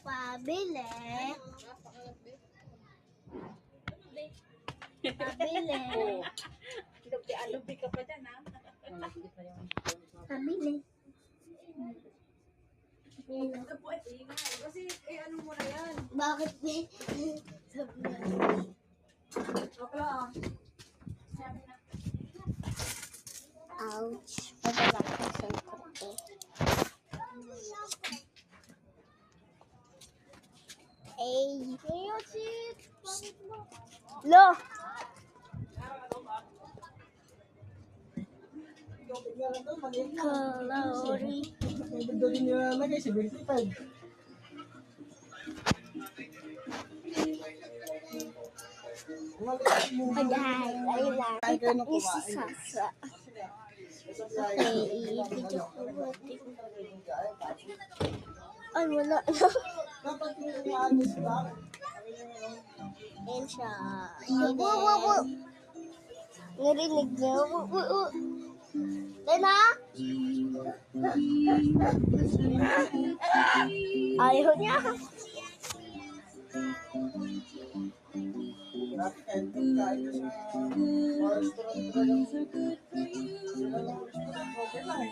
Pabili. Pabili. Lubi ka pa dyan, ha? Pabili. Kasi, ano mo na yan? Bakit ba? Bakla, Ouch. Pagkakasan ko to. Ay. Lo. Kalori. Doon niya lagay, 75. Pagay lang. Kain kayo ng kumain. Isasasa. Okay, i-video ko natin. Ay, wala na. Dapat yung inaayos lang. Ayan siya. Wo. Narinig niyo? Wo. Dena? Ayaw niya. Dati kain kain sa restaurant talagang sila lang restaurant. Okay lang.